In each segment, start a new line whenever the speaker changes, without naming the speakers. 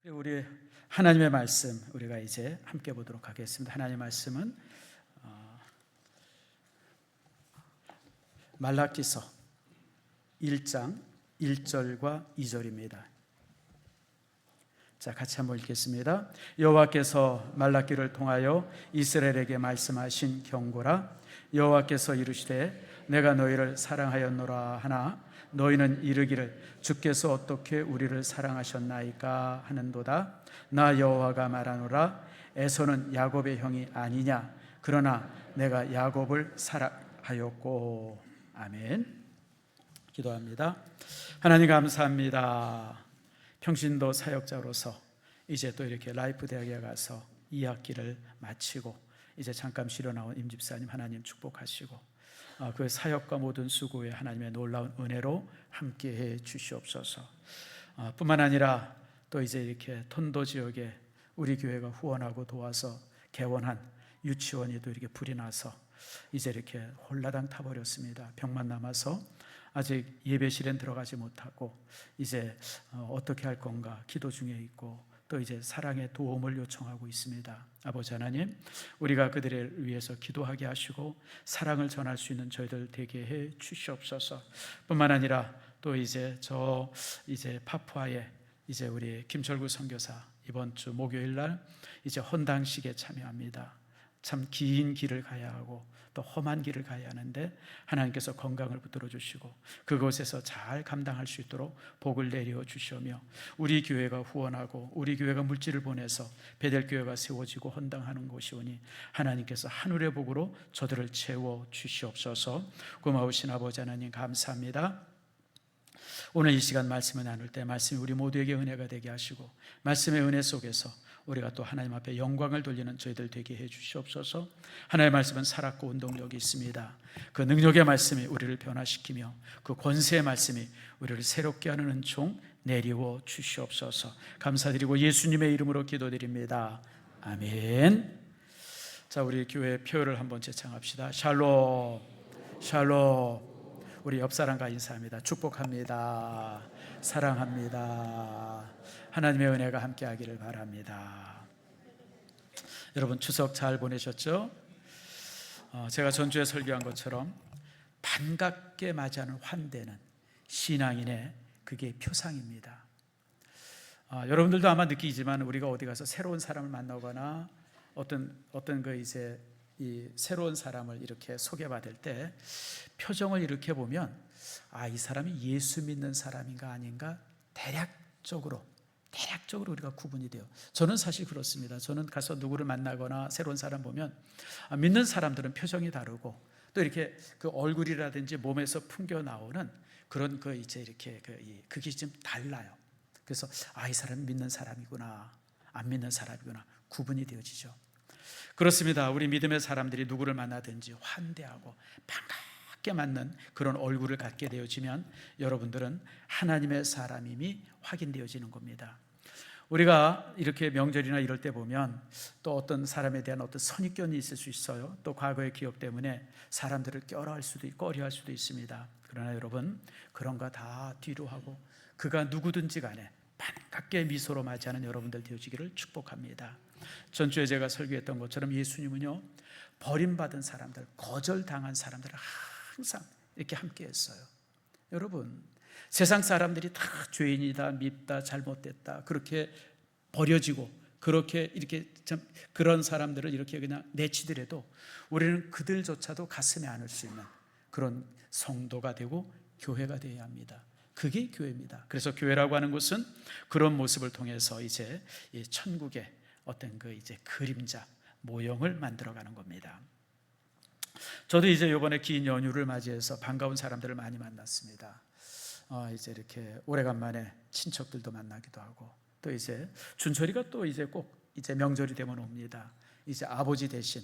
우리 하나님의 말씀 우리가 이제 함께 보도록 하겠습니다. 하나님의 말씀은 말라기서 1장 1절과 2절입니다. 자, 같이 한번 읽겠습니다. 여호와께서 말라기를 통하여 이스라엘에게 말씀하신 경고라. 여호와께서 이르시되 내가 너희를 사랑하였노라 하나 너희는 이르기를 주께서 어떻게 우리를 사랑하셨나이까 하는도다. 나 여호와가 말하노라. 에서는 야곱의 형이 아니냐. 그러나 내가 야곱을 사랑하였고. 아멘. 기도합니다. 하나님 감사합니다. 평신도 사역자로서 이제 또 이렇게 라이프 대학에 가서 2학기를 마치고 이제 잠깐 쉬러 나온 임 집사님 하나님 축복하시고 그 사역과 모든 수고에 하나님의 놀라운 은혜로 함께해 주시옵소서. 뿐만 아니라 또 이제 이렇게 톤도 지역에 우리 교회가 후원하고 도와서 개원한 유치원이 또 이렇게 불이 나서 이제 이렇게 홀라당 타버렸습니다. 병만 남아서 아직 예배실엔 들어가지 못하고 이제 어떻게 할 건가 기도 중에 있고 또 이제 사랑의 도움을 요청하고 있습니다. 아버지 하나님, 우리가 그들을 위해서 기도하게 하시고 사랑을 전할 수 있는 저희들 되게 해 주시옵소서. 뿐만 아니라 또 이제 파푸아에 이제 우리 김철구 선교사 이번 주 목요일 날 이제 헌당식에 참여합니다. 참 긴 길을 가야 하고 또 험한 길을 가야 하는데 하나님께서 건강을 붙들어 주시고 그곳에서 잘 감당할 수 있도록 복을 내려 주시오며 우리 교회가 후원하고 우리 교회가 물질을 보내서 베델교회가 세워지고 헌당하는 곳이오니 하나님께서 하늘의 복으로 저들을 채워 주시옵소서. 고마우신 아버지 하나님 감사합니다. 오늘 이 시간 말씀을 나눌 때 말씀이 우리 모두에게 은혜가 되게 하시고 말씀의 은혜 속에서 우리가 또 하나님 앞에 영광을 돌리는 저희들 되게 해 주시옵소서. 하나님의 말씀은 살았고 운동력이 있습니다. 그 능력의 말씀이 우리를 변화시키며 그 권세의 말씀이 우리를 새롭게 하는 은총 내리워 주시옵소서. 감사드리고 예수님의 이름으로 기도드립니다. 아멘. 자, 우리 교회 표를 한번 제창합시다. 샬롬 샬롬. 우리 옆 사람과 인사합니다. 축복합니다. 사랑합니다. 하나님의 은혜가 함께하기를 바랍니다. 여러분 추석 잘 보내셨죠? 제가 전주에 설교한 것처럼 반갑게 맞이하는 환대는 신앙인의 그게 표상입니다. 여러분들도 아마 느끼지만 우리가 어디 가서 새로운 사람을 만나거나 어떤 그 이제 이 새로운 사람을 이렇게 소개받을 때 표정을 이렇게 보면 이 사람이 예수 믿는 사람인가 아닌가 대략적으로 우리가 구분이 돼요. 저는 사실 그렇습니다. 저는 가서 누구를 만나거나 새로운 사람 보면 믿는 사람들은 표정이 다르고 또 이렇게 그 얼굴이라든지 몸에서 풍겨 나오는 그런 그 이제 이렇게 그게 좀 달라요. 그래서 이 사람은 믿는 사람이구나 안 믿는 사람이구나 구분이 되어지죠. 그렇습니다. 우리 믿음의 사람들이 누구를 만나든지 환대하고 반갑게 맞는 그런 얼굴을 갖게 되어지면 여러분들은 하나님의 사람임이 확인되어지는 겁니다. 우리가 이렇게 명절이나 이럴 때 보면 또 어떤 사람에 대한 어떤 선입견이 있을 수 있어요. 또 과거의 기억 때문에 사람들을 꺼려할 수도 있습니다. 그러나 여러분 그런 거 다 뒤로 하고 그가 누구든지 간에 반갑게 미소로 맞이하는 여러분들 되어지기를 축복합니다. 전주에 제가 설교했던 것처럼 예수님은요 버림받은 사람들, 거절당한 사람들을 항상 이렇게 함께 했어요. 여러분 세상 사람들이 다 죄인이다, 밉다, 잘못됐다 그렇게 버려지고 그렇게 이렇게 참 그런 사람들을 이렇게 그냥 내치더라도 우리는 그들조차도 가슴에 안을 수 있는 그런 성도가 되고 교회가 되어야 합니다. 그게 교회입니다. 그래서 교회라고 하는 것은 그런 모습을 통해서 이제 이 천국의 어떤 그 이제 그림자 모형을 만들어가는 겁니다. 저도 이제 이번에 긴 연휴를 맞이해서 반가운 사람들을 많이 만났습니다. 이제 이렇게 오래간만에 친척들도 만나기도 하고 또 이제 준철이가 또 이제 꼭 이제 명절이 되면 옵니다. 이제 아버지 대신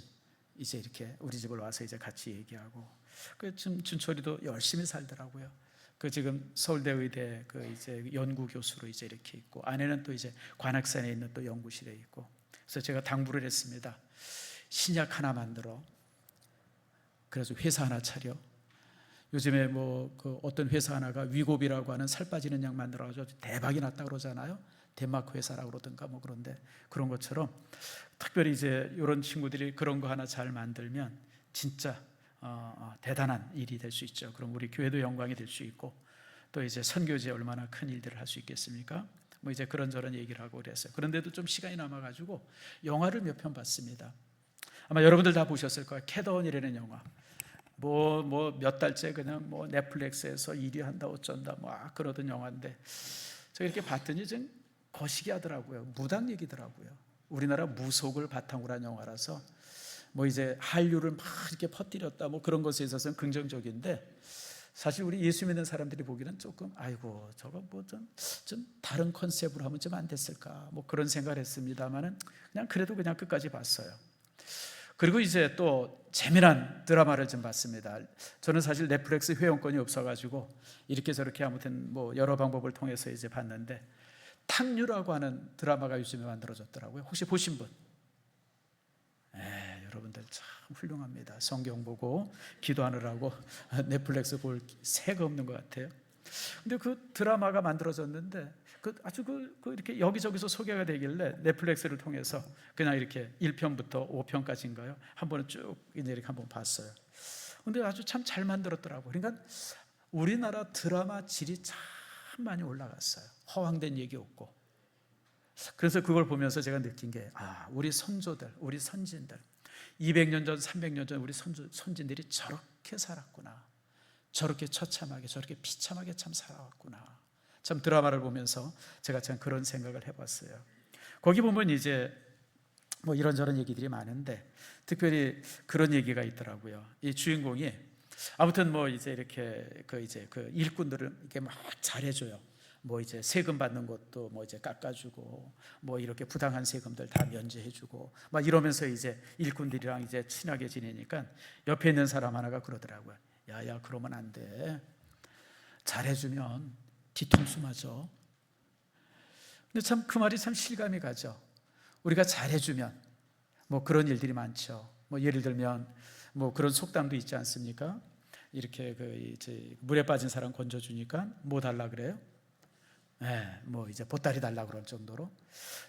이제 이렇게 우리 집을 와서 이제 같이 얘기하고 지금 준철이도 열심히 살더라고요. 그 지금 서울대 의대 그 이제 연구 교수로 이제 이렇게 있고 아내는 또 이제 관악산에 있는 또 연구실에 있고 그래서 제가 당부를 했습니다. 신약 하나 만들어 그래서 회사 하나 차려. 요즘에 뭐 그 어떤 회사 하나가 위고비라고 하는 살 빠지는 약 만들어가지고 대박이 났다 그러잖아요. 덴마크 회사라고 그러던가 뭐 그런데 그런 것처럼 특별히 이제 이런 친구들이 그런 거 하나 잘 만들면 진짜 대단한 일이 될 수 있죠. 그럼 우리 교회도 영광이 될 수 있고 또 이제 선교지에 얼마나 큰 일들을 할 수 있겠습니까? 뭐 이제 그런저런 얘기를 하고 그랬어요. 그런데도 좀 시간이 남아가지고 영화를 몇 편 봤습니다. 아마 여러분들 다 보셨을 거예요. 캐더언이라는 영화. 뭐 몇 달째 그냥 뭐 넷플릭스에서 1위 한다 어쩐다 막 그러던 영화인데 제가 이렇게 봤더니 좀 거시기 하더라고요. 무당 얘기더라고요. 우리나라 무속을 바탕으로 한 영화라서 뭐 이제 한류를 막 이렇게 퍼뜨렸다 뭐 그런 것에 있어서는 긍정적인데 사실 우리 예수 믿는 사람들이 보기는 조금 아이고 저거 뭐 좀 다른 컨셉으로 하면 좀 안 됐을까 뭐 그런 생각을 했습니다만은 그냥 그래도 그냥 끝까지 봤어요. 그리고 이제 또 재미난 드라마를 좀 봤습니다. 저는 사실 넷플릭스 회원권이 없어가지고 이렇게 저렇게 아무튼 뭐 여러 방법을 통해서 이제 봤는데 탕류라고 하는 드라마가 요즘에 만들어졌더라고요. 혹시 보신 분? 여러분들 참 훌륭합니다. 성경 보고 기도하느라고 넷플릭스 볼 새가 없는 것 같아요. 근데 그 드라마가 만들어졌는데 아주 이렇게 여기저기서 소개가 되길래 넷플릭스를 통해서 그냥 이렇게 1편부터 5편까지인가요? 한 번은 쭉 이렇게 한번 봤어요. 근데 아주 참 잘 만들었더라고요. 그러니까 우리나라 드라마 질이 참 많이 올라갔어요. 허황된 얘기 없고. 그래서 그걸 보면서 제가 느낀 게 우리 선조들, 우리 선진들 200년 전, 300년 전 우리 선진들이 저렇게 살았구나. 저렇게 처참하게, 저렇게 비참하게 참 살아왔구나. 참 드라마를 보면서 제가 참 그런 생각을 해봤어요. 거기 보면 이제 뭐 이런저런 얘기들이 많은데 특별히 그런 얘기가 있더라고요. 이 주인공이 아무튼 뭐 이제 이렇게 그 일꾼들을 이렇게 막 잘해줘요. 뭐 이제 세금 받는 것도 뭐 이제 깎아주고 뭐 이렇게 부당한 세금들 다 면제해주고 막 이러면서 이제 일꾼들이랑 이제 친하게 지내니까 옆에 있는 사람 하나가 그러더라고요. 야야 그러면 안 돼. 잘해주면 뒤통수 맞아. 근데 참 그 말이 참 실감이 가죠. 우리가 잘해주면 뭐 그런 일들이 많죠. 뭐 예를 들면 뭐 그런 속담도 있지 않습니까? 이렇게 이제 물에 빠진 사람 건져주니까 뭐 달라 그래요? 뭐 이제 보따리 달라 그럴 정도로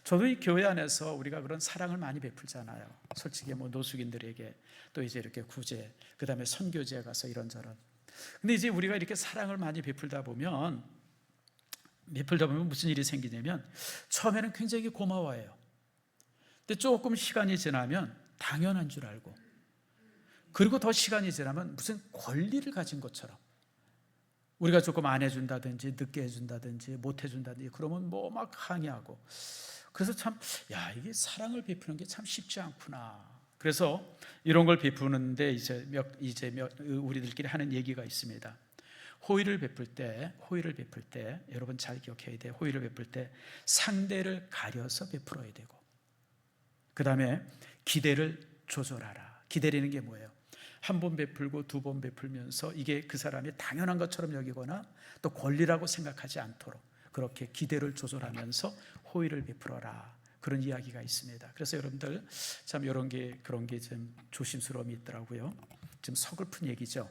저도 이 교회 안에서 우리가 그런 사랑을 많이 베풀잖아요. 솔직히 뭐 노숙인들에게 또 이제 이렇게 구제, 그 다음에 선교지에 가서 이런저런. 근데 이제 우리가 이렇게 사랑을 많이 베풀다 보면 무슨 일이 생기냐면 처음에는 굉장히 고마워해요. 근데 조금 시간이 지나면 당연한 줄 알고 그리고 더 시간이 지나면 무슨 권리를 가진 것처럼 우리가 조금 안 해준다든지 늦게 해준다든지 못 해준다든지 그러면 뭐 막 항의하고 그래서 참 이게 사랑을 베푸는 게 참 쉽지 않구나. 그래서 이런 걸 베푸는데 이제 우리들끼리 하는 얘기가 있습니다. 호의를 베풀 때 여러분 잘 기억해야 돼요. 호의를 베풀 때 상대를 가려서 베풀어야 되고 그 다음에 기대를 조절하라. 기대라는 게 뭐예요? 한 번 베풀고 두 번 베풀면서 이게 그 사람이 당연한 것처럼 여기거나 또 권리라고 생각하지 않도록 그렇게 기대를 조절하면서 호의를 베풀어라. 그런 이야기가 있습니다. 그래서 여러분들 참 그런 게 좀 조심스러움이 있더라고요. 좀 서글픈 얘기죠.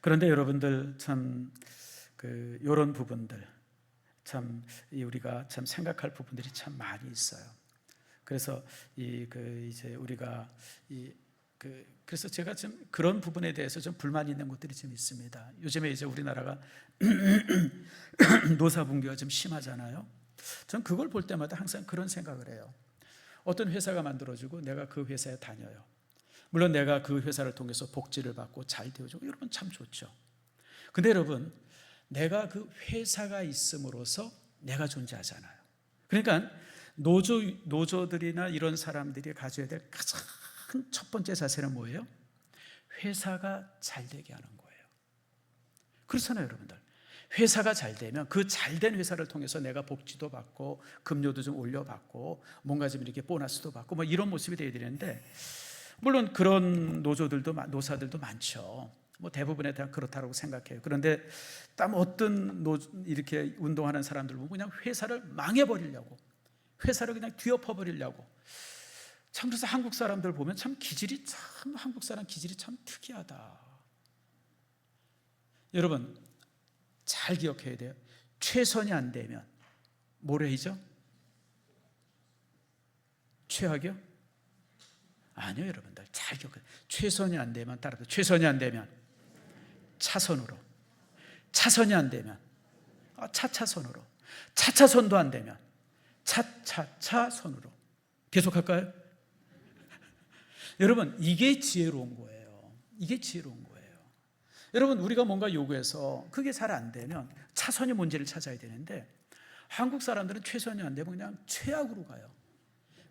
그런데 여러분들 참 이런 부분들 참 우리가 참 생각할 부분들이 참 많이 있어요. 그래서 이제 우리가 그래서 제가 좀 그런 부분에 대해서 좀 불만이 있는 것들이 좀 있습니다. 요즘에 이제 우리나라가 노사분규가 좀 심하잖아요. 전 그걸 볼 때마다 항상 그런 생각을 해요. 어떤 회사가 만들어지고 내가 그 회사에 다녀요. 물론 내가 그 회사를 통해서 복지를 받고 잘 되어주고 이러면 참 좋죠. 근데 여러분 내가 그 회사가 있음으로써 내가 존재하잖아요. 그러니까 노조들이나 이런 사람들이 가져야 될 가장 첫 번째 자세는 뭐예요? 회사가 잘 되게 하는 거예요. 그렇잖아요, 여러분들. 회사가 잘 되면 그 잘된 회사를 통해서 내가 복지도 받고 급료도 좀 올려받고 뭔가 좀 이렇게 보너스도 받고 뭐 이런 모습이 되어야 되는데 물론 그런 노사들도 많죠. 뭐 대부분에 대한 그렇다고 생각해요. 그런데 어떤 이렇게 운동하는 사람들 보면 그냥 회사를 망해버리려고 회사를 그냥 뒤엎어버리려고 참 그래서 한국 사람들 보면 한국 사람 기질이 참 특이하다. 여러분 잘 기억해야 돼요. 최선이 안 되면 모래이죠? 최악이요? 아니요, 여러분들 잘 기억해요. 최선이 안 되면 따라서 최선이 안 되면 차선으로, 차선이 안 되면 차차선으로, 차차선도 안 되면 차차차선으로. 계속할까요? 여러분, 이게 지혜로운 거예요. 이게 지혜로운 거예요. 여러분, 우리가 뭔가 요구해서 그게 잘 안 되면 차선이 뭔지를 찾아야 되는데, 한국 사람들은 최선이 안 되면 그냥 최악으로 가요.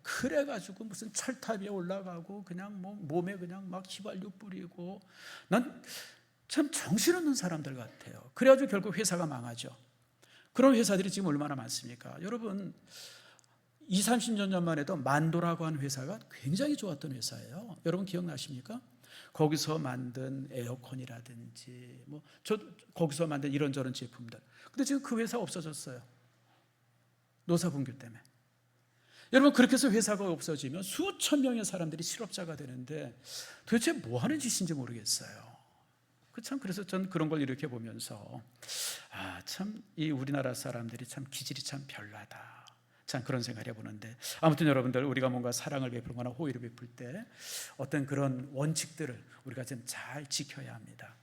그래가지고 무슨 철탑 위에 올라가고 그냥 뭐 몸에 그냥 막 휘발유 뿌리고, 난 참 정신없는 사람들 같아요. 그래가지고 결국 회사가 망하죠. 그런 회사들이 지금 얼마나 많습니까? 여러분, 20, 30년 전만 해도 만도라고 하는 회사가 굉장히 좋았던 회사예요. 여러분 기억나십니까? 거기서 만든 에어컨이라든지 거기서 만든 이런저런 제품들. 근데 지금 그 회사가 없어졌어요. 노사분규 때문에. 여러분, 그렇게 해서 회사가 없어지면 수천 명의 사람들이 실업자가 되는데 도대체 뭐 하는 짓인지 모르겠어요. 그래서 전 그런 걸 이렇게 보면서 참 이 우리나라 사람들이 참 기질이 참 별나다, 참 그런 생각을 해보는데, 아무튼 여러분들, 우리가 뭔가 사랑을 베풀거나 호의를 베풀 때 어떤 그런 원칙들을 우리가 좀 잘 지켜야 합니다.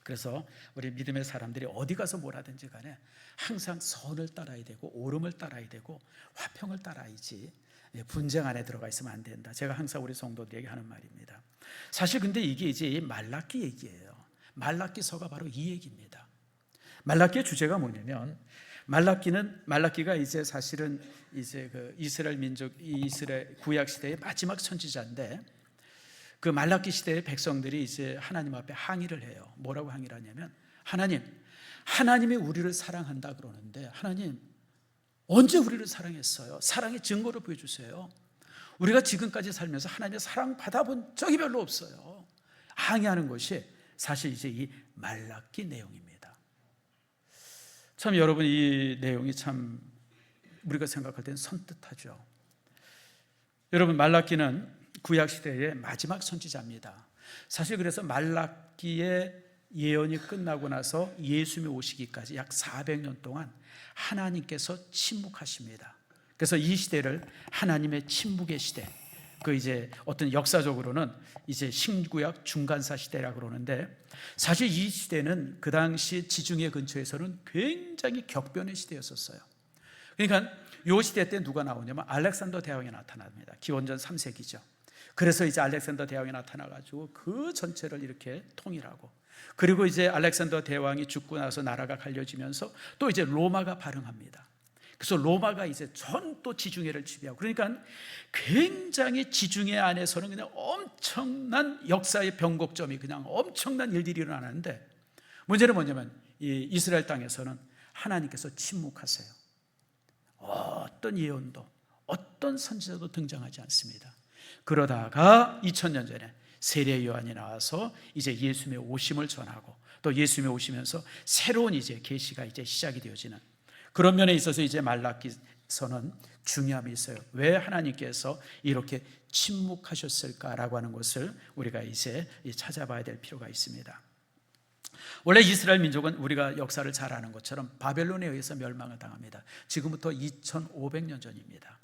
그래서 우리 믿음의 사람들이 어디 가서 뭘 하든지 간에 항상 선을 따라야 되고 옳음을 따라야 되고 화평을 따라야지 분쟁 안에 들어가 있으면 안 된다. 제가 항상 우리 성도들에게 하는 말입니다. 사실 근데 이게 이제 말라기 얘기예요. 말라기서가 바로 이 얘기입니다. 말라기의 주제가 뭐냐면, 말라기가 이제 사실은 이제 그 이스라엘 민족, 이스라엘 구약 시대의 마지막 선지자인데, 그 말라기 시대의 백성들이 이제 하나님 앞에 항의를 해요. 뭐라고 항의를 하냐면, 하나님이 우리를 사랑한다 그러는데, 하나님 언제 우리를 사랑했어요? 사랑의 증거를 보여주세요. 우리가 지금까지 살면서 하나님의 사랑 받아본 적이 별로 없어요. 항의하는 것이 사실 이제 이 말라기 내용입니다. 참 여러분, 이 내용이 참 우리가 생각할 때는 선뜻하죠. 여러분, 말라기는 구약 시대의 마지막 선지자입니다. 사실 그래서 말라기의 예언이 끝나고 나서 예수님이 오시기까지 약 400년 동안 하나님께서 침묵하십니다. 그래서 이 시대를 하나님의 침묵의 시대, 그 이제 어떤 역사적으로는 이제 신구약 중간사 시대라고 그러는데, 사실 이 시대는 그 당시 지중해 근처에서는 굉장히 격변의 시대였었어요. 그러니까 이 시대 때 누가 나오냐면 알렉산더 대왕이 나타납니다. 기원전 3세기죠. 그래서 이제 알렉산더 대왕이 나타나가지고 그 전체를 이렇게 통일하고, 그리고 이제 알렉산더 대왕이 죽고 나서 나라가 갈려지면서 또 이제 로마가 발흥합니다. 그래서 로마가 이제 전 또 지중해를 지배하고, 그러니까 굉장히 지중해 안에서는 그냥 엄청난 역사의 변곡점이, 그냥 엄청난 일들이 일어나는데, 문제는 뭐냐면 이 이스라엘 땅에서는 하나님께서 침묵하세요. 어떤 예언도 어떤 선지자도 등장하지 않습니다. 그러다가 2000년 전에 세례 요한이 나와서 이제 예수님의 오심을 전하고, 또 예수님이 오시면서 새로운 이제 계시가 이제 시작이 되어지는 그런 면에 있어서 이제 말라기서는 중요함이 있어요. 왜 하나님께서 이렇게 침묵하셨을까라고 하는 것을 우리가 이제 찾아봐야 될 필요가 있습니다. 원래 이스라엘 민족은 우리가 역사를 잘 아는 것처럼 바벨론에 의해서 멸망을 당합니다. 지금부터 2500년 전입니다.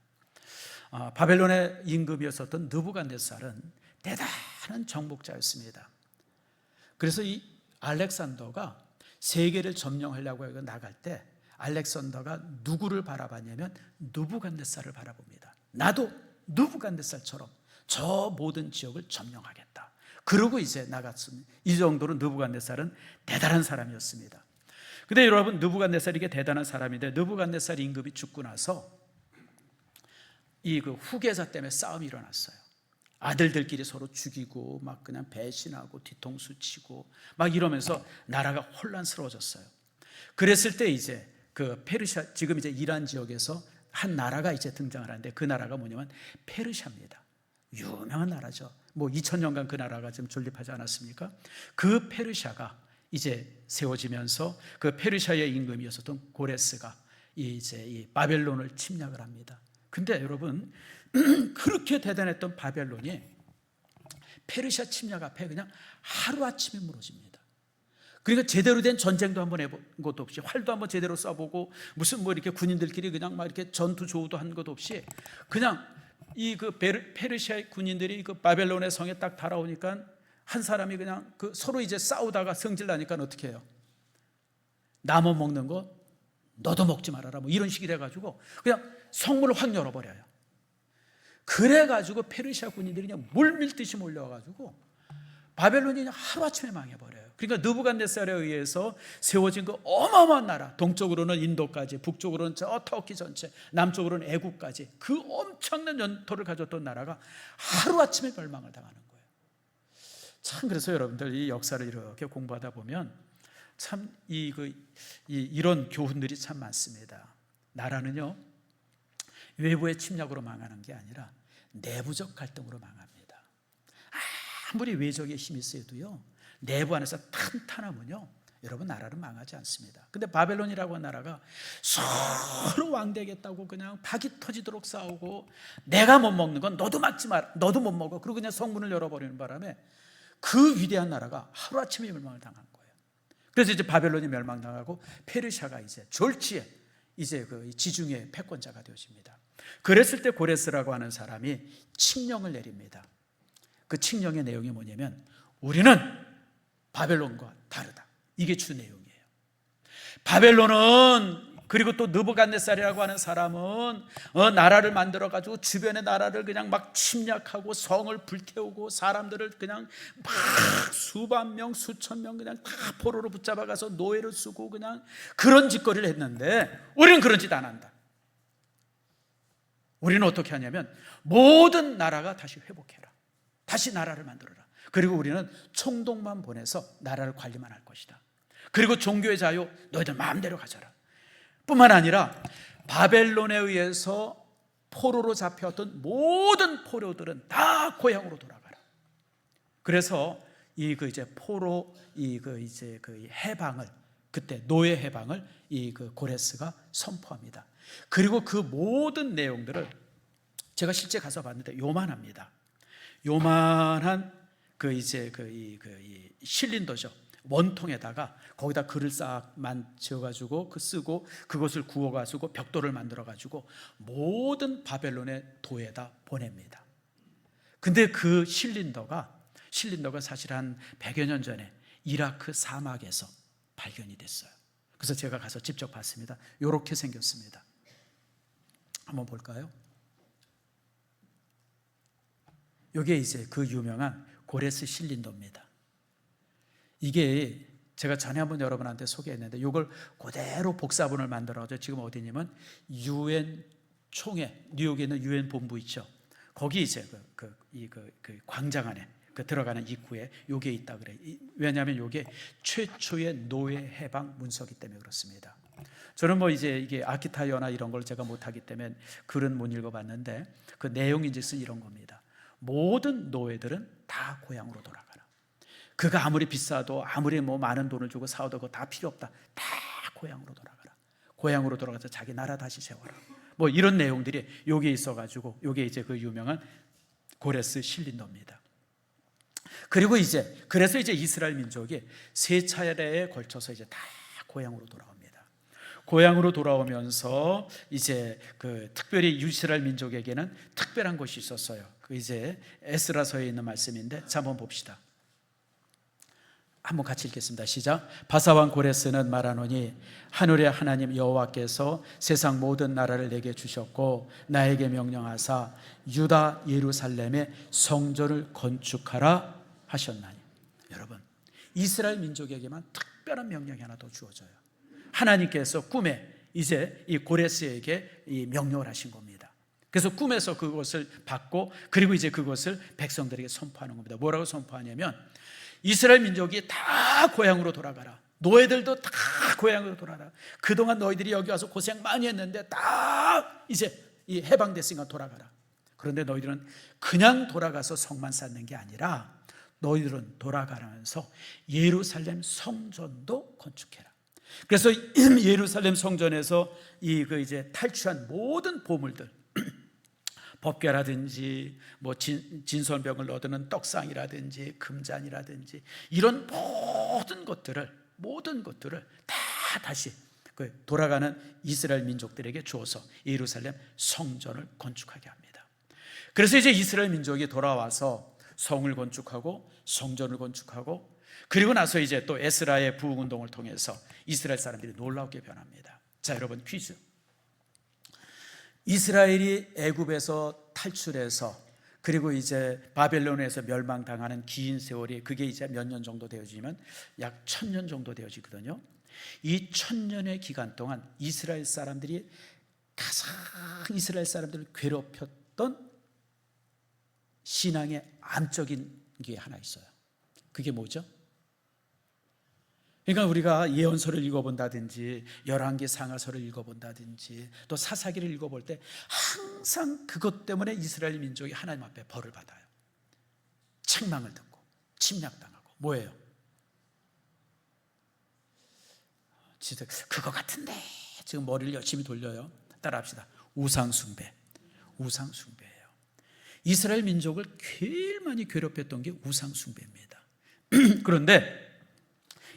바벨론의 임금이었었던 느부갓네살은 대단한 정복자였습니다. 그래서 이 알렉산더가 세계를 점령하려고 해서 나갈 때 알렉산더가 누구를 바라봤냐면 느부갓네살을 바라봅니다. 나도 느부갓네살처럼 저 모든 지역을 점령하겠다. 그러고 이제 나갔습니다. 이 정도로 느부갓네살은 대단한 사람이었습니다. 근데 여러분, 느부갓네살이 이게 대단한 사람인데, 느부갓네살 임금이 죽고 나서 이 그 후계자 때문에 싸움이 일어났어요. 아들들끼리 서로 죽이고 막 그냥 배신하고 뒤통수 치고 막 이러면서 나라가 혼란스러워졌어요. 그랬을 때 이제 그 페르시아, 지금 이제 이란 지역에서 한 나라가 이제 등장을 하는데, 그 나라가 뭐냐면 페르시아입니다. 유명한 나라죠. 뭐 2000년간 그 나라가 지금 존립하지 않았습니까? 그 페르시아가 이제 세워지면서 그 페르시아의 임금이었었던 고레스가 이제 이 바벨론을 침략을 합니다. 근데 여러분, 그렇게 대단했던 바벨론이 페르시아 침략 앞에 그냥 하루아침에 무너집니다. 그러니까 제대로 된 전쟁도 한번 해본 것도 없이, 활도 한번 제대로 쏴보고, 무슨 뭐 이렇게 군인들끼리 그냥 막 이렇게 전투 조우도 한 것도 없이, 그냥 이 그 페르시아의 군인들이 그 바벨론의 성에 딱 달아오니까 한 사람이 그냥 그 서로 이제 싸우다가 성질 나니까 어떻게 해요? 나 못 먹는 거 너도 먹지 말아라, 뭐 이런 식이 돼가지고 그냥 성문을 확 열어버려요. 그래가지고 페르시아 군인들이 그냥 물밀듯이 몰려와가지고 바벨론이 그냥 하루아침에 망해버려요. 그러니까 느부갓네살에 의해서 세워진 그 어마어마한 나라, 동쪽으로는 인도까지, 북쪽으로는 저 터키 전체, 남쪽으로는 애국까지, 그 엄청난 연토를 가졌던 나라가 하루아침에 멸망을 당하는 거예요. 참, 그래서 여러분들 이 역사를 이렇게 공부하다 보면 참 이런 교훈들이 참 많습니다. 나라는요, 외부의 침략으로 망하는 게 아니라 내부적 갈등으로 망합니다. 아무리 외적의 힘이 세도요, 내부 안에서 탄탄하면요, 여러분 나라는 망하지 않습니다. 근데 바벨론이라고 하는 나라가 서로 왕되겠다고 그냥 박이 터지도록 싸우고, 내가 못 먹는 건 너도 먹지 마, 너도 못 먹어, 그리고 그냥 성문을 열어버리는 바람에 그 위대한 나라가 하루아침에 멸망을 당한 거예요. 그래서 이제 바벨론이 멸망당하고 페르시아가 이제 졸지에 이제 그 지중해 패권자가 되어집니다. 그랬을 때 고레스라고 하는 사람이 칙령을 내립니다. 그 칙령의 내용이 뭐냐면, 우리는 바벨론과 다르다, 이게 주 내용이에요. 바벨론은, 그리고 또 느부갓네살이라고 하는 사람은 나라를 만들어가지고 주변의 나라를 그냥 막 침략하고 성을 불태우고 사람들을 그냥 막 수만 명 수천 명 그냥 다 포로로 붙잡아가서 노예를 쓰고 그냥 그런 짓거리를 했는데, 우리는 그런 짓 안 한다. 우리는 어떻게 하냐면, 모든 나라가 다시 회복해라, 다시 나라를 만들어라. 그리고 우리는 총독만 보내서 나라를 관리만 할 것이다. 그리고 종교의 자유 너희들 마음대로 가져라. 뿐만 아니라 바벨론에 의해서 포로로 잡혀왔던 모든 포로들은 다 고향으로 돌아가라. 그래서 이제 포로 이제 해방을, 그때 노예 해방을 그 고레스가 선포합니다. 그리고 그 모든 내용들을 제가 실제 가서 봤는데 요만합니다. 요만한 이제 이 실린더죠. 원통에다가 거기다 글을 싹만 지어가지고 쓰고, 그것을 구워가지고 벽돌을 만들어가지고 모든 바벨론의 도에다 보냅니다. 근데 그 실린더가 사실 한 100여 년 전에 이라크 사막에서 발견이 됐어요. 그래서 제가 가서 직접 봤습니다. 이렇게 생겼습니다. 한번 볼까요? 이게 이제 그 유명한 고레스 실린더입니다. 이게 제가 전에 한번 여러분한테 소개했는데, 이걸 그대로 복사본을 만들어가지고 지금 어디냐면 유엔 총회, 뉴욕에 있는 유엔 본부 있죠. 거기 이제 그 광장 안에 들어가는 입구에 요게 있다 그래. 왜냐하면 요게 최초의 노예 해방 문서기 때문에 그렇습니다. 저는 뭐 이제 이게 아키타이어나 이런 걸 제가 못하기 때문에 글은 못 읽어봤는데, 그 내용인즉슨 이런 겁니다. 모든 노예들은 다 고향으로 돌아가라. 그가 아무리 비싸도 아무리 뭐 많은 돈을 주고 사오도 그거 다 필요 없다. 다 고향으로 돌아가라. 고향으로 돌아가서 자기 나라 다시 세워라. 뭐 이런 내용들이 여기에 있어가지고, 요게 이제 그 유명한 고레스 실린더입니다. 그리고 그래서 이제 이스라엘 민족이 세 차례에 걸쳐서 이제 다 고향으로 돌아옵니다. 고향으로 돌아오면서 이제 특별히 이스라엘 민족에게는 특별한 것이 있었어요. 이제 에스라서에 있는 말씀인데, 자 한번 봅시다. 한번 같이 읽겠습니다. 시작. 바사왕 고레스는 말하노니, 하늘의 하나님 여호와께서 세상 모든 나라를 내게 주셨고 나에게 명령하사 유다 예루살렘에 성전을 건축하라 하셨나니. 여러분, 이스라엘 민족에게만 특별한 명령이 하나 더 주어져요. 하나님께서 꿈에 이제 이 고레스에게 이 명령을 하신 겁니다. 그래서 꿈에서 그것을 받고, 그리고 이제 그것을 백성들에게 선포하는 겁니다. 뭐라고 선포하냐면, 이스라엘 민족이 다 고향으로 돌아가라. 노예들도 다 고향으로 돌아가라. 그동안 너희들이 여기 와서 고생 많이 했는데 다 이제 이 해방됐으니까 돌아가라. 그런데 너희들은 그냥 돌아가서 성만 쌓는 게 아니라, 너희들은 돌아가면서 예루살렘 성전도 건축해라. 그래서 예루살렘 성전에서 이제 탈취한 모든 보물들, 법궤라든지 뭐 진설병을 얻는 떡상이라든지 금잔이라든지 이런 모든 것들을 모든 것들을 다 다시 돌아가는 이스라엘 민족들에게 주어서 예루살렘 성전을 건축하게 합니다. 그래서 이제 이스라엘 민족이 돌아와서 성을 건축하고 성전을 건축하고, 그리고 나서 이제 또 에스라의 부흥 운동을 통해서 이스라엘 사람들이 놀랍게 변합니다. 자, 여러분, 퀴즈. 이스라엘이 애굽에서 탈출해서 그리고 이제 바벨론에서 멸망당하는 긴 세월이, 그게 이제 몇 년 정도 되어지면 약 1000년 정도 되어지거든요. 이 1000년의 기간 동안 이스라엘 사람들이 가장 이스라엘 사람들을 괴롭혔던 신앙의 암적인 게 하나 있어요. 그게 뭐죠? 그러니까 우리가 예언서를 읽어본다든지 열왕기 상하서를 읽어본다든지 또 사사기를 읽어볼 때 항상 그것 때문에 이스라엘 민족이 하나님 앞에 벌을 받아요. 책망을 듣고 침략당하고. 뭐예요? 진짜 그거 같은데 지금 머리를 열심히 돌려요. 따라합시다. 우상숭배. 우상숭배예요. 이스라엘 민족을 제일 많이 괴롭혔던 게 우상숭배입니다. 그런데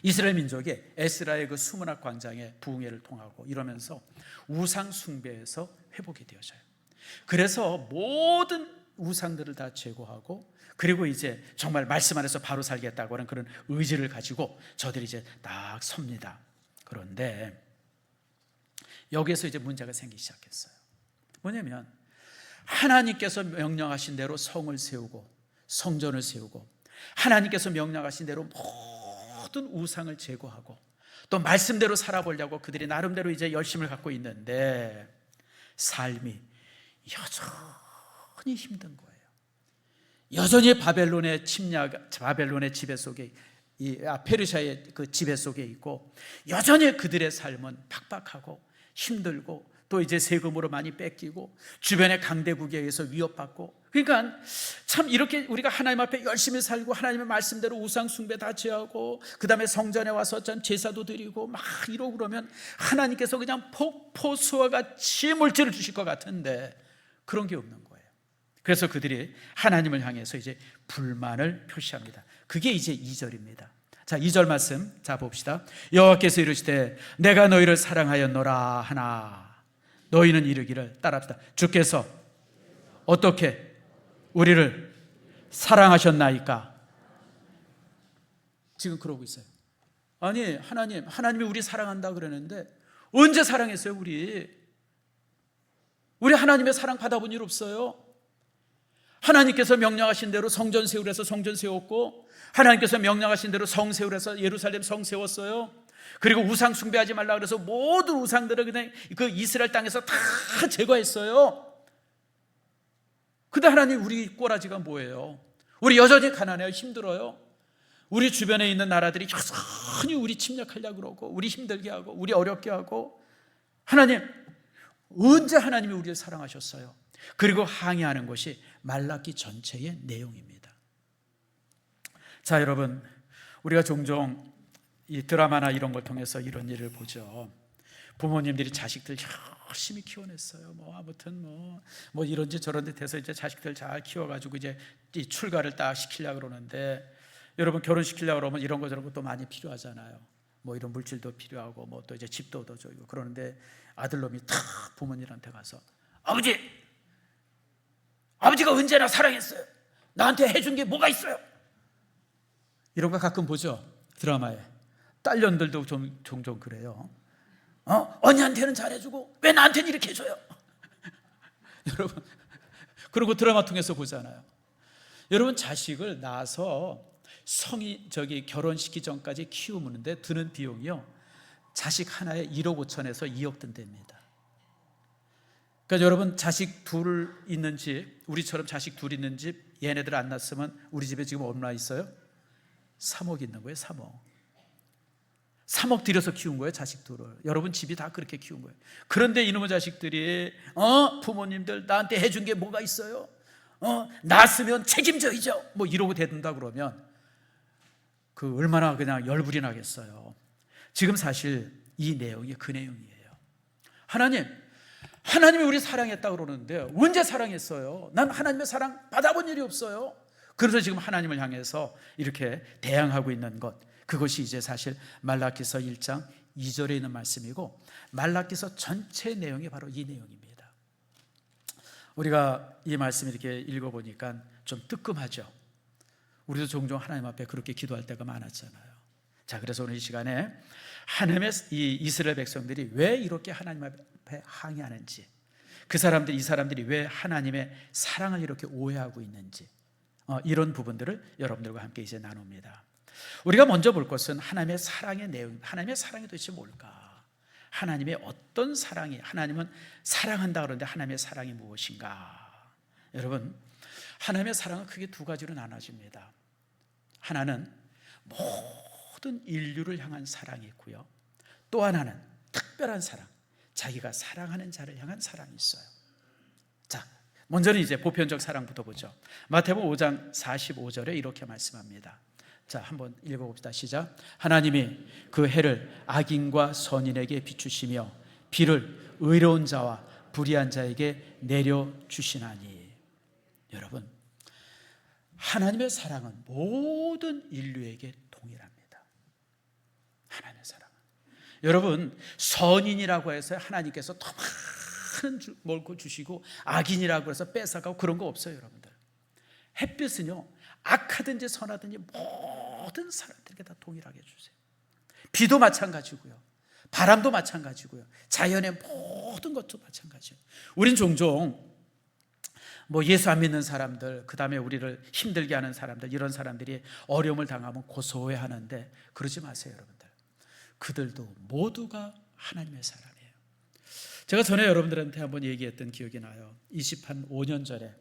이스라엘 민족이 에스라의 그 수문학 광장의 부흥회를 통하고 이러면서 우상 숭배에서 회복이 되어져요. 그래서 모든 우상들을 다 제거하고, 그리고 이제 정말 말씀 안에서 바로 살겠다고 하는 그런 의지를 가지고 저들이 이제 딱 섭니다. 그런데 여기에서 이제 문제가 생기기 시작했어요. 뭐냐면 하나님께서 명령하신 대로 성을 세우고 성전을 세우고, 하나님께서 명령하신 대로 모든 우상을 제거하고 또 말씀대로 살아보려고 그들이 나름대로 이제 열심을 갖고 있는데 삶이 여전히 힘든 거예요. 여전히 바벨론의 침략, 바벨론의 지배 속에, 페르시아의 그 지배 속에 있고, 여전히 그들의 삶은 팍팍하고 힘들고, 또 이제 세금으로 많이 뺏기고 주변의 강대국에 의해서 위협받고. 그러니까 참 이렇게 우리가 하나님 앞에 열심히 살고 하나님의 말씀대로 우상 숭배 다 제하고 그 다음에 성전에 와서 참 제사도 드리고 막 이러고 그러면 하나님께서 그냥 폭포수와 같이 물질을 주실 것 같은데 그런 게 없는 거예요. 그래서 그들이 하나님을 향해서 이제 불만을 표시합니다. 그게 이제 2절입니다. 자, 2절 말씀 자 봅시다. 여호와께서 이르시되 내가 너희를 사랑하였노라 하나 너희는 이르기를, 따라합시다. 주께서 어떻게 우리를 사랑하셨나이까? 지금 그러고 있어요. 아니, 하나님이 우리 사랑한다 그러는데 언제 사랑했어요? 우리 하나님의 사랑 받아본 일 없어요. 하나님께서 명령하신 대로 성전 세우래서 성전 세웠고, 하나님께서 명령하신 대로 성 세우래서 예루살렘 성 세웠어요. 그리고 우상 숭배하지 말라 그래서 모든 우상들을 그냥 그 이스라엘 땅에서 다 제거했어요. 근데 하나님 우리 꼬라지가 뭐예요? 우리 여전히 가난해요. 힘들어요. 우리 주변에 있는 나라들이 여전히 우리 침략하려고 그러고 우리 힘들게 하고 우리 어렵게 하고. 하나님, 언제 하나님이 우리를 사랑하셨어요? 그리고 항의하는 것이 말라기 전체의 내용입니다. 자, 여러분, 우리가 종종 이 드라마나 이런 걸 통해서 이런 일을 보죠. 부모님들이 자식들 열심히 키워냈어요. 아무튼 뭐 이런지 저런지 돼서 이제 자식들 잘 키워가지고 이제 이 출가를 딱 시키려고 그러는데, 여러분 결혼시키려고 그러면 이런 거 저런 것도 많이 필요하잖아요. 뭐 이런 물질도 필요하고 뭐 또 이제 집도 얻어주고. 그러는데 아들놈이 탁 부모님한테 가서 아버지가 언제나 사랑했어요. 나한테 해준 게 뭐가 있어요? 이런 거 가끔 보죠, 드라마에. 딸년들도 종종 그래요. 언니한테는 잘해주고 왜 나한테는 이렇게 해줘요? 여러분, 그리고 드라마 통해서 보잖아요. 여러분, 자식을 낳아서 결혼시키기 전까지 키우는데 드는 비용이요, 자식 하나에 1억 5천에서 2억 든답니다. 그러니까 여러분, 자식 둘 있는 집, 우리처럼 자식 둘 있는 집, 얘네들 안 낳았으면 우리 집에 지금 얼마 있어요? 3억 있는 거예요. 3억 들여서 키운 거예요, 자식 둘을. 여러분 집이 다 그렇게 키운 거예요. 그런데 이놈의 자식들이 부모님들 나한테 해준 게 뭐가 있어요? 낳았으면 책임져야죠, 뭐 이러고 대든다 그러면 그 얼마나 그냥 열불이 나겠어요. 지금 사실 이 내용이 그 내용이에요. 하나님이 우리 사랑했다 그러는데 언제 사랑했어요? 난 하나님의 사랑 받아본 일이 없어요. 그래서 지금 하나님을 향해서 이렇게 대항하고 있는 것, 그것이 이제 사실 말라기서 1장 2절에 있는 말씀이고, 말라기서 전체 내용이 바로 이 내용입니다. 우리가 이 말씀 이렇게 읽어보니까 좀 뜨끔하죠. 우리도 종종 하나님 앞에 그렇게 기도할 때가 많았잖아요. 자, 그래서 오늘 이 시간에 하나님의 이 이스라엘 백성들이 왜 이렇게 하나님 앞에 항의하는지, 이 사람들이 왜 하나님의 사랑을 이렇게 오해하고 있는지, 이런 부분들을 여러분들과 함께 이제 나눕니다. 우리가 먼저 볼 것은 하나님의 사랑의 내용, 하나님의 사랑이 도대체 뭘까? 하나님의 어떤 사랑이, 하나님은 사랑한다 그러는데 하나님의 사랑이 무엇인가? 여러분, 하나님의 사랑은 크게 두 가지로 나눠집니다. 하나는 모든 인류를 향한 사랑이 있고요, 또 하나는 특별한 사랑, 자기가 사랑하는 자를 향한 사랑이 있어요. 자, 먼저는 이제 보편적 사랑부터 보죠. 마태복음 5장 45절에 이렇게 말씀합니다. 자, 한번 읽어봅시다. 시작. 하나님이 그 해를 악인과 선인에게 비추시며 비를 의로운 자와 불의한 자에게 내려주시나니. 여러분, 하나님의 사랑은 모든 인류에게 동일합니다. 하나님의 사랑은, 여러분, 선인이라고 해서 하나님께서 더 많은 먹고 주시고 악인이라고 해서 뺏어가고 그런 거 없어요. 여러분들, 햇빛은요 악하든지 선하든지 모든 사람들에게 다 동일하게 주세요. 비도 마찬가지고요, 바람도 마찬가지고요, 자연의 모든 것도 마찬가지예요. 우린 종종 예수 안 믿는 사람들, 그 다음에 우리를 힘들게 하는 사람들, 이런 사람들이 어려움을 당하면 고소해하는데 그러지 마세요. 여러분들, 그들도 모두가 하나님의 사람이에요. 제가 전에 여러분들한테 한번 얘기했던 기억이 나요. 25년 전에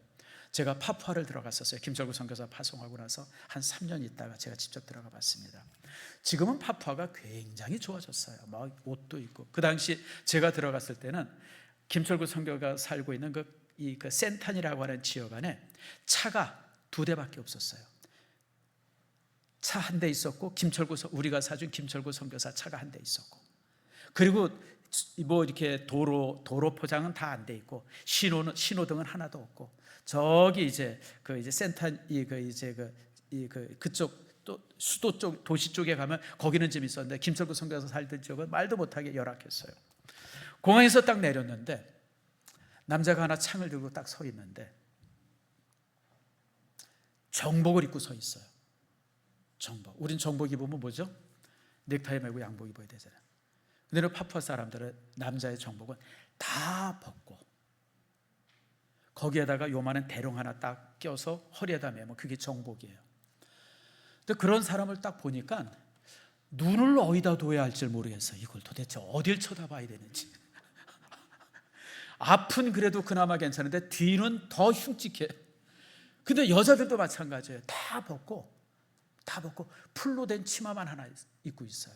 제가 파푸아를 들어갔었어요. 김철구 선교사 파송하고 나서 한 3년 있다가 제가 직접 들어가 봤습니다. 지금은 파푸아가 굉장히 좋아졌어요. 막 옷도 있고. 그 당시 제가 들어갔을 때는 김철구 선교가 살고 있는 그 센탄이라고 하는 지역 안에 차가 2대밖에 없었어요. 차 한 대 있었고, 우리가 사준 김철구 선교사 차가 한 대 있었고, 그리고 이렇게 도로 포장은 다 안 돼 있고, 신호등은 하나도 없고, 저기 이제 센탄 그쪽 또 수도 쪽, 도시 쪽에 가면 거기는 좀 있었는데, 김철구 선교사 살던 지역은 말도 못하게 열악했어요. 공항에서 딱 내렸는데 남자가 하나 창을 들고 딱 서 있는데 정복을 입고 서 있어요. 정복. 우린 정복 입으면 뭐죠? 넥타이 매고 양복 입어야 되잖아요. 근데 파푸아 사람들은 남자의 정복은 다 벗고 거기에다가 요만한 대롱 하나 딱 껴서 허리에다 매면 그게 정복이에요. 근데 그런 사람을 딱 보니까 눈을 어디다 둬야 할지 모르겠어요. 이걸 도대체 어딜 쳐다봐야 되는지. 앞은 그래도 그나마 괜찮은데 뒤는 더 흉측해. 근데 여자들도 마찬가지예요. 다 벗고 풀로 된 치마만 하나 입고 있어요.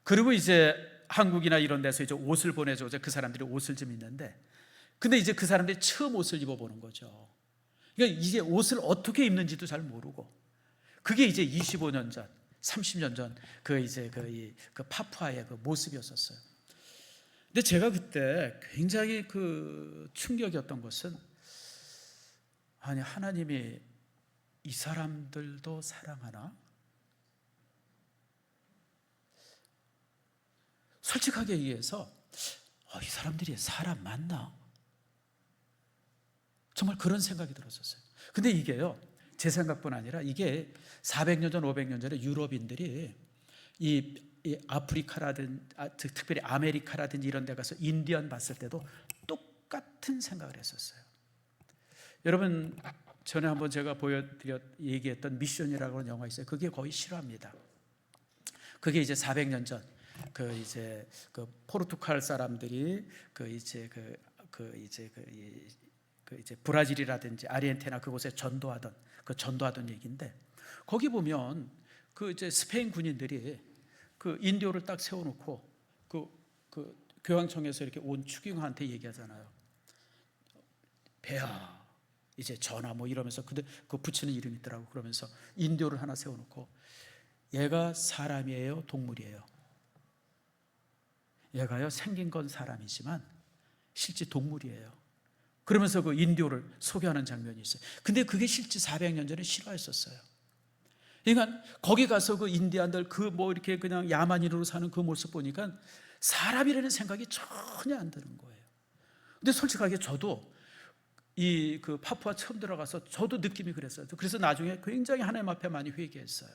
그리고 이제 한국이나 이런 데서 이제 옷을 보내줘. 그 사람들이 옷을 좀 입는데, 근데 이제 그 사람들이 처음 옷을 입어보는 거죠. 그러니까 이게 옷을 어떻게 입는지도 잘 모르고, 그게 이제 25년 전, 30년 전 그 파푸아의 그 모습이었었어요. 근데 제가 그때 굉장히 충격이었던 것은, 아니, 하나님이 이 사람들도 사랑하나? 솔직하게 얘기해서 이 사람들이 사람 맞나? 정말 그런 생각이 들었었어요. 근데 이게요, 제 생각뿐 아니라 이게 400년 전, 500년 전에 유럽인들이 이 아프리카라든지 특별히 아메리카라든지 이런 데 가서 인디언 봤을 때도 똑같은 생각을 했었어요. 여러분, 전에 한번 제가 얘기했던 미션이라고 하는 영화 있어요. 그게 거의 실화입니다. 그게 이제 400년 전 포르투갈 사람들이 브라질이라든지 아르헨티나 그곳에 전도하던 얘기인데, 거기 보면 스페인 군인들이 인디오를 딱 세워놓고 교황청에서 이렇게 온 추기관한테 얘기하잖아요. 배야, 이제 전화 이러면서 그 붙이는 이름이 있더라고. 그러면서 인디오를 하나 세워놓고, 얘가 사람이에요, 동물이에요? 얘가요, 생긴 건 사람이지만 실제 동물이에요. 그러면서 그 인디오를 소개하는 장면이 있어요. 근데 그게 실제 400년 전에 실화였었어요. 그러니까 거기 가서 그 인디안들 그 뭐 이렇게 그냥 야만인으로 사는 그 모습 보니까 사람이라는 생각이 전혀 안 드는 거예요. 근데 솔직하게 저도 이 그 파푸아 처음 들어가서 저도 느낌이 그랬어요. 그래서 나중에 굉장히 하나님 앞에 많이 회개했어요.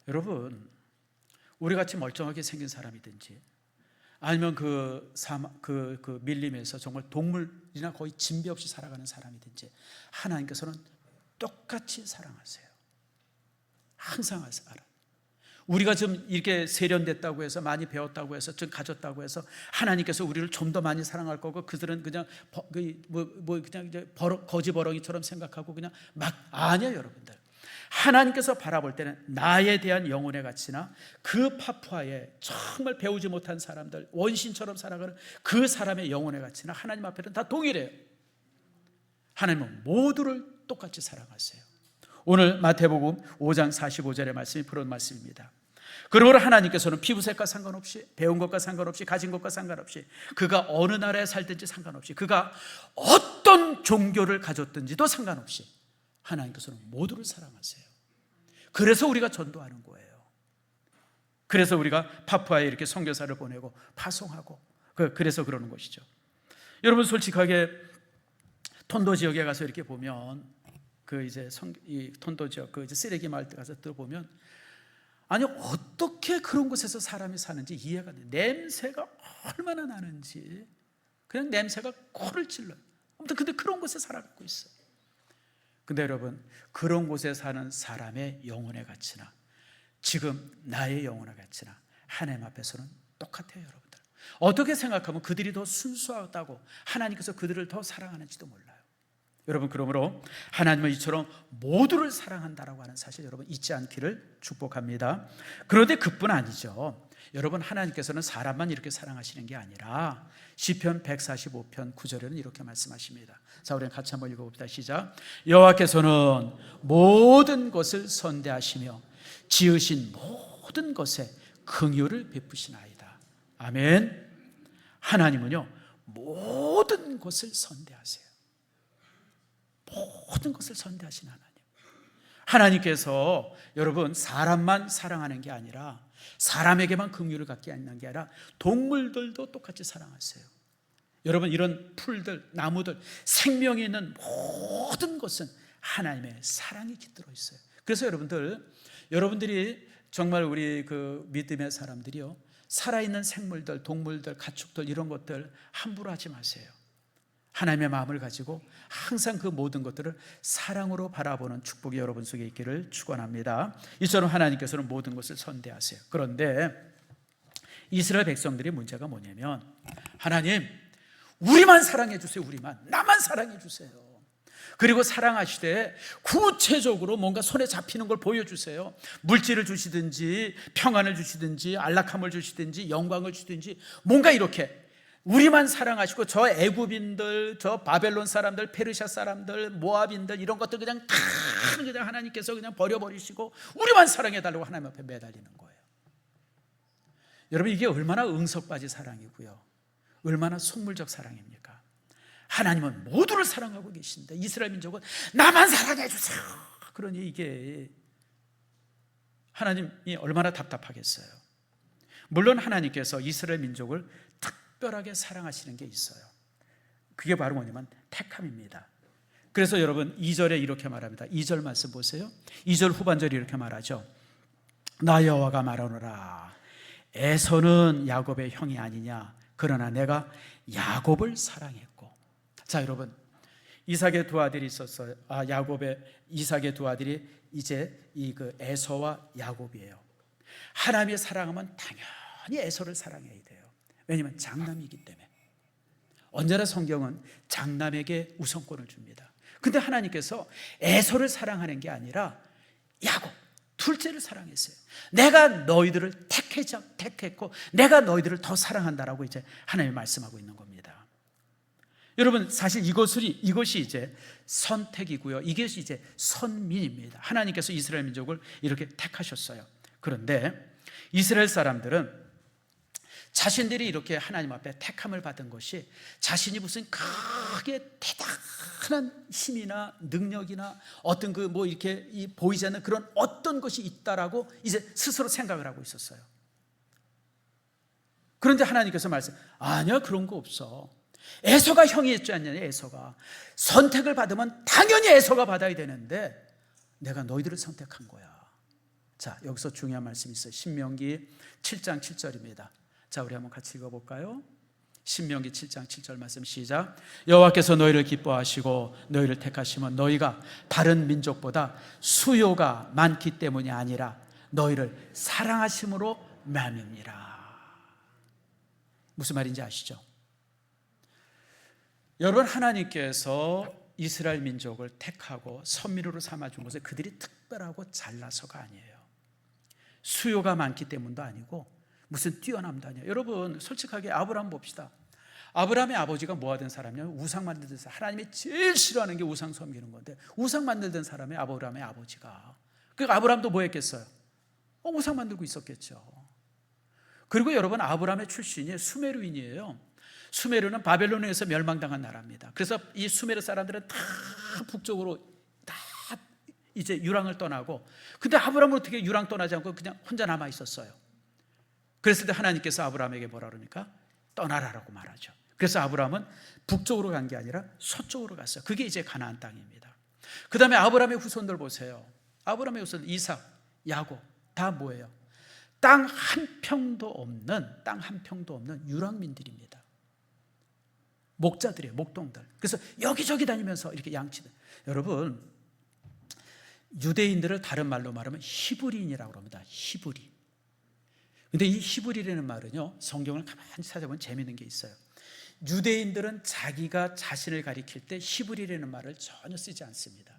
여러분, 우리 같이 멀쩡하게 생긴 사람이든지 아니면 그 밀림에서 정말 동물이나 거의 진비 없이 살아가는 사람이든지 하나님께서는 똑같이 사랑하세요. 항상 알아. 우리가 좀 이렇게 세련됐다고 해서 많이 배웠다고 해서 좀 가졌다고 해서 하나님께서 우리를 좀 더 많이 사랑할 거고 그들은 그냥 그냥 이제 거지 버렁이처럼 생각하고 그냥 막 아니에요, 여러분들. 하나님께서 바라볼 때는 나에 대한 영혼의 가치나 그 파푸아에 정말 배우지 못한 사람들, 원신처럼 살아가는 그 사람의 영혼의 가치나 하나님 앞에는 다 동일해요. 하나님은 모두를 똑같이 사랑하세요. 오늘 마태복음 5장 45절의 말씀이 그런 말씀입니다. 그러므로 하나님께서는 피부색과 상관없이, 배운 것과 상관없이, 가진 것과 상관없이, 그가 어느 나라에 살든지 상관없이, 그가 어떤 종교를 가졌든지도 상관없이 하나님께서는 모두를 사랑하세요. 그래서 우리가 전도하는 거예요. 그래서 우리가 파푸아에 이렇게 선교사를 보내고 파송하고 그래서 그러는 것이죠. 여러분, 솔직하게 톤도 지역에 가서 이렇게 보면 이 톤도 지역 이제 쓰레기 마을 가서 들어보면 아니 어떻게 그런 곳에서 사람이 사는지 이해가 돼. 냄새가 얼마나 나는지 그냥 냄새가 코를 찔러요. 아무튼 근데 그런 곳에 살아가고 있어요. 근데 여러분, 그런 곳에 사는 사람의 영혼의 가치나 지금 나의 영혼의 가치나 하나님 앞에서는 똑같아요, 여러분들. 어떻게 생각하면 그들이 더 순수하다고 하나님께서 그들을 더 사랑하는지도 몰라요. 여러분, 그러므로 하나님은 이처럼 모두를 사랑한다라고 하는 사실 여러분 잊지 않기를 축복합니다. 그런데 그뿐 아니죠. 여러분, 하나님께서는 사람만 이렇게 사랑하시는 게 아니라 시편 145편 9절에는 이렇게 말씀하십니다. 자, 우리는 같이 한번 읽어봅시다. 시작. 여호와께서는 모든 것을 선대하시며 지으신 모든 것에 긍휼을 베푸시나이다. 아멘. 하나님은요 모든 것을 선대하세요. 모든 것을 선대하신 하나님께서 여러분 사람만 사랑하는 게 아니라 사람에게만 긍휼을 갖게 하는 게 아니라 동물들도 똑같이 사랑하세요. 여러분, 이런 풀들, 나무들, 생명이 있는 모든 것은 하나님의 사랑이 깃들어 있어요. 그래서 여러분들이 정말 우리 그 믿음의 사람들이요, 살아있는 생물들, 동물들, 가축들 이런 것들 함부로 하지 마세요. 하나님의 마음을 가지고 항상 그 모든 것들을 사랑으로 바라보는 축복이 여러분 속에 있기를 축원합니다. 이처럼 하나님께서는 모든 것을 선대하세요. 그런데 이스라엘 백성들의 문제가 뭐냐면 하나님, 우리만 사랑해 주세요. 나만 사랑해 주세요. 그리고 사랑하시되 구체적으로 뭔가 손에 잡히는 걸 보여주세요. 물질을 주시든지 평안을 주시든지 안락함을 주시든지 영광을 주시든지 뭔가 이렇게 우리만 사랑하시고 저 애굽인들, 저 바벨론 사람들, 페르시아 사람들, 모압인들 이런 것들 그냥 하나님께서 그냥 버려버리시고 우리만 사랑해달라고 하나님 앞에 매달리는 거예요. 여러분, 이게 얼마나 응석바지 사랑이고요, 얼마나 속물적 사랑입니까? 하나님은 모두를 사랑하고 계신데 이스라엘 민족은 나만 사랑해 주세요. 그러니 이게 하나님이 얼마나 답답하겠어요. 물론 하나님께서 이스라엘 민족을 특별하게 사랑하시는 게 있어요. 그게 바로 뭐냐면 택함입니다. 그래서 여러분 2절에 이렇게 말합니다. 2절 말씀 보세요. 2절 후반절이 이렇게 말하죠. 나 여호와가 말하노라, 에서는 야곱의 형이 아니냐, 그러나 내가 야곱을 사랑했고. 자, 여러분, 이삭의 두 아들이 있었어요. 이삭의 두 아들이 이제 그 에서와 야곱이에요. 하나님의 사랑하면 당연히 에서를 사랑해야 돼요. 왜냐하면 장남이기 때문에. 언제나 성경은 장남에게 우선권을 줍니다. 근데 하나님께서 에서를 사랑하는 게 아니라 야곱, 둘째를 사랑했어요. 내가 너희들을 택했고 내가 너희들을 더 사랑한다라고 이제 하나님이 말씀하고 있는 겁니다. 여러분, 사실 이것이 이제 선택이고요, 이것이 이제 선민입니다. 하나님께서 이스라엘 민족을 이렇게 택하셨어요. 그런데 이스라엘 사람들은 자신들이 이렇게 하나님 앞에 택함을 받은 것이 자신이 무슨 크게 대단한 힘이나 능력이나 어떤 그 뭐 이렇게 보이지 않는 그런 어떤 것이 있다라고 이제 스스로 생각을 하고 있었어요. 그런데 하나님께서 아니야, 그런 거 없어. 에서가 형이 있지 않냐. 에서가 선택을 받으면 당연히 에서가 받아야 되는데 내가 너희들을 선택한 거야. 자, 여기서 중요한 말씀이 있어요. 신명기 7장 7절입니다. 자, 우리 한번 같이 읽어볼까요? 신명기 7장 7절 말씀 시작. 여호와께서 너희를 기뻐하시고 너희를 택하시면 너희가 다른 민족보다 수요가 많기 때문이 아니라 너희를 사랑하심으로 말미암니라. 무슨 말인지 아시죠? 여러분, 하나님께서 이스라엘 민족을 택하고 선민으로 삼아준 것은 그들이 특별하고 잘나서가 아니에요. 수요가 많기 때문도 아니고 무슨 뛰어남도 아니에요. 여러분, 솔직하게 아브라함 봅시다. 아브라함의 아버지가 뭐 하던 사람이냐면 우상 만들던 사람. 하나님이 제일 싫어하는 게 우상 섬기는 건데 우상 만들던 사람이 아브라함의 아버지가. 그러니까 아브라함도 뭐 했겠어요? 우상 만들고 있었겠죠. 그리고 여러분, 아브라함의 출신이 수메르인이에요. 수메르는 바벨론에서 멸망당한 나라입니다. 그래서 이 수메르 사람들은 다 북쪽으로 다 이제 유랑을 떠나고, 근데 아브라함은 어떻게 유랑 떠나지 않고 그냥 혼자 남아 있었어요. 그랬을 때 하나님께서 아브라함에게 뭐라 그러니까? 떠나라라고 말하죠. 그래서 아브라함은 북쪽으로 간 게 아니라 서쪽으로 갔어요. 그게 이제 가나안 땅입니다. 그 다음에 아브라함의 후손들 보세요. 아브라함의 후손 이삭, 야곱 다 뭐예요? 땅 한 평도 없는 유랑민들입니다. 목자들이에요. 목동들. 그래서 여기저기 다니면서 이렇게 양치들. 여러분, 유대인들을 다른 말로 말하면 히브리인이라고 합니다. 히브리. 근데 이 히브리라는 말은요, 성경을 가만히 찾아보면 재미있는 게 있어요. 유대인들은 자기가 자신을 가리킬 때 히브리라는 말을 전혀 쓰지 않습니다.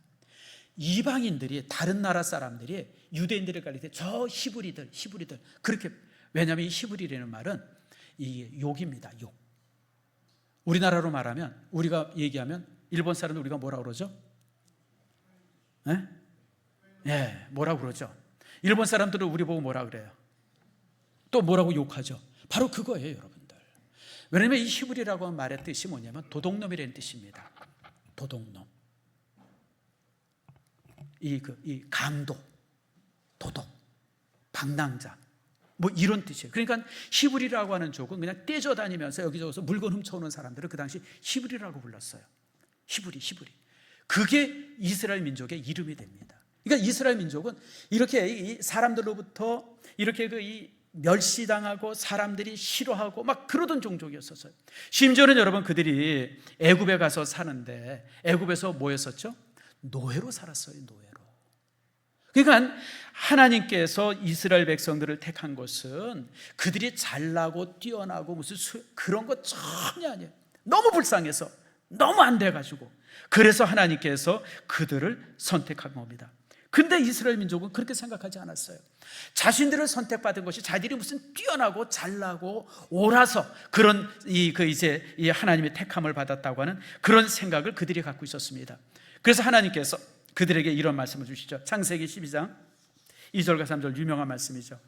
이방인들이, 다른 나라 사람들이 유대인들을 가리킬 때 저 히브리들 그렇게. 왜냐하면 이 히브리라는 말은 이 욕입니다. 욕. 우리나라로 말하면, 우리가 얘기하면 일본 사람들 우리가 뭐라고 그러죠? 뭐라고 그러죠? 일본 사람들은 우리 보고 뭐라 그래요? 또 뭐라고 욕하죠? 바로 그거예요, 여러분들. 왜냐하면 이 히브리라고 하는 말의 뜻이 뭐냐면 도둑놈이라는 뜻입니다. 도둑놈. 이 강도, 도둑, 방랑자, 뭐 이런 뜻이에요. 그러니까 히브리라고 하는 족은 그냥 떼져다니면서 여기저기서 물건 훔쳐오는 사람들을 그 당시 히브리라고 불렀어요. 히브리. 그게 이스라엘 민족의 이름이 됩니다. 그러니까 이스라엘 민족은 이렇게 이 사람들로부터 이렇게 이 멸시당하고 사람들이 싫어하고 막 그러던 종족이었었어요. 심지어는 여러분, 그들이 애굽에 가서 사는데 애굽에서 뭐였었죠? 노예로 살았어요. 노예로. 그러니까 하나님께서 이스라엘 백성들을 택한 것은 그들이 잘나고 뛰어나고 무슨 그런 거 전혀 아니에요. 너무 불쌍해서, 너무 안 돼가지고, 그래서 하나님께서 그들을 선택한 겁니다. 근데 이스라엘 민족은 그렇게 생각하지 않았어요. 자신들을 선택받은 것이 자기들이 무슨 뛰어나고 잘나고 옳아서 그런 이 하나님의 택함을 받았다고 하는 그런 생각을 그들이 갖고 있었습니다. 그래서 하나님께서 그들에게 이런 말씀을 주시죠. 창세기 12장 2절과 3절 유명한 말씀이죠.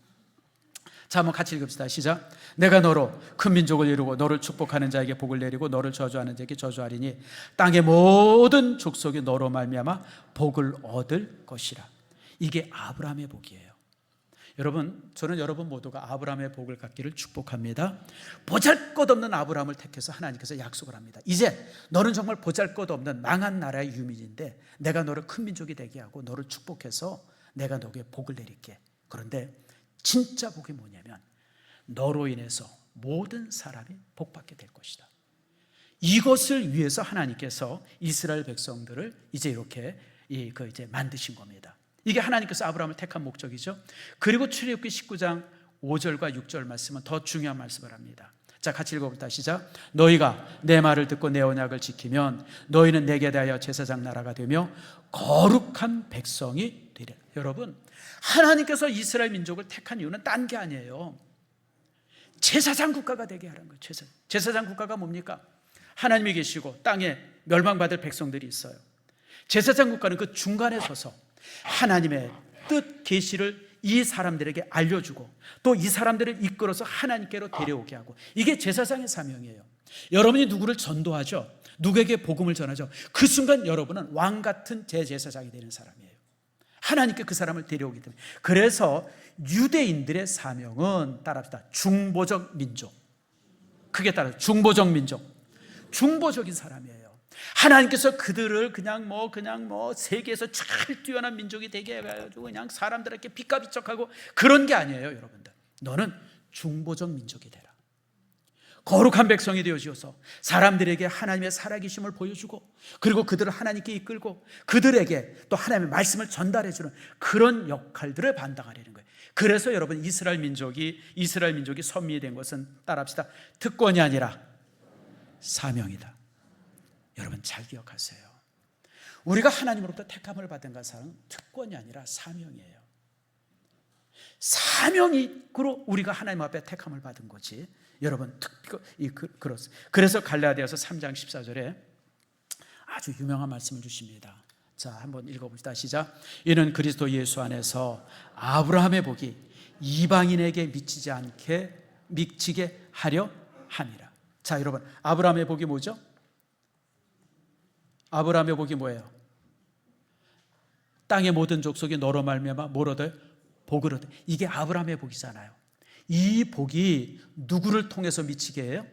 자, 한번 같이 읽읍시다. 시작. 내가 너로 큰 민족을 이루고 너를 축복하는 자에게 복을 내리고 너를 저주하는 자에게 저주하리니 땅의 모든 족속이 너로 말미암아 복을 얻을 것이라. 이게 아브라함의 복이에요. 여러분, 저는 여러분 모두가 아브라함의 복을 갖기를 축복합니다. 보잘것없는 아브라함을 택해서 하나님께서 약속을 합니다. 이제 너는 정말 보잘것없는 망한 나라의 유민인데 내가 너를 큰 민족이 되게 하고 너를 축복해서 내가 너에게 복을 내릴게. 그런데 진짜 복이 뭐냐면 너로 인해서 모든 사람이 복받게 될 것이다. 이것을 위해서 하나님께서 이스라엘 백성들을 이제 이렇게 이제 만드신 겁니다. 이게 하나님께서 아브라함을 택한 목적이죠. 그리고 출애굽기 19장 5절과 6절 말씀은 더 중요한 말씀을 합니다. 자, 같이 읽어봅시다. 시작. 너희가 내 말을 듣고 내 언약을 지키면 너희는 내게 대하여 제사장 나라가 되며 거룩한 백성이 되리라. 여러분, 하나님께서 이스라엘 민족을 택한 이유는 딴 게 아니에요. 제사장 국가가 되게 하라는 거예요. 제사장 국가가 뭡니까? 하나님이 계시고 땅에 멸망받을 백성들이 있어요. 제사장 국가는 그 중간에 서서 하나님의 뜻 계시를 이 사람들에게 알려주고 또 이 사람들을 이끌어서 하나님께로 데려오게 하고, 이게 제사장의 사명이에요. 여러분이 누구를 전도하죠, 누구에게 복음을 전하죠, 그 순간 여러분은 왕 같은 제사장이 되는 사람이에요. 하나님께 그 사람을 데려오기 때문에. 그래서 유대인들의 사명은 따라합시다, 중보적 민족. 그게 따라 중보적 민족, 중보적인 사람이에요. 하나님께서 그들을 그냥 세계에서 제일 뛰어난 민족이 되게 해가지고 그냥 사람들에게 빛가비척하고 그런 게 아니에요. 여러분들, 너는 중보적 민족이 되라. 거룩한 백성이 되어지어서 사람들에게 하나님의 살아계심을 보여주고, 그리고 그들을 하나님께 이끌고 그들에게 또 하나님의 말씀을 전달해주는 그런 역할들을 반당하려는 거예요. 그래서 여러분, 이스라엘 민족이 선미된 것은 따라합시다, 특권이 아니라 사명이다. 여러분 잘 기억하세요. 우리가 하나님으로부터 택함을 받은 것은 특권이 아니라 사명이에요. 사명으로 우리가 하나님 앞에 택함을 받은 거지. 여러분, 그렇습니다. 그래서 갈라디아서 3장 14절에 아주 유명한 말씀을 주십니다. 자, 한번 읽어봅시다. 시작. 이는 그리스도 예수 안에서 아브라함의 복이 이방인에게 미치게 하려 함이라. 자, 여러분, 아브라함의 복이 뭐죠? 아브라함의 복이 뭐예요? 땅의 모든 족속이 너로 말미암아 뭘 얻어요? 복을 얻어요. 이게 아브라함의 복이잖아요. 이 복이 누구를 통해서 미치게 해요?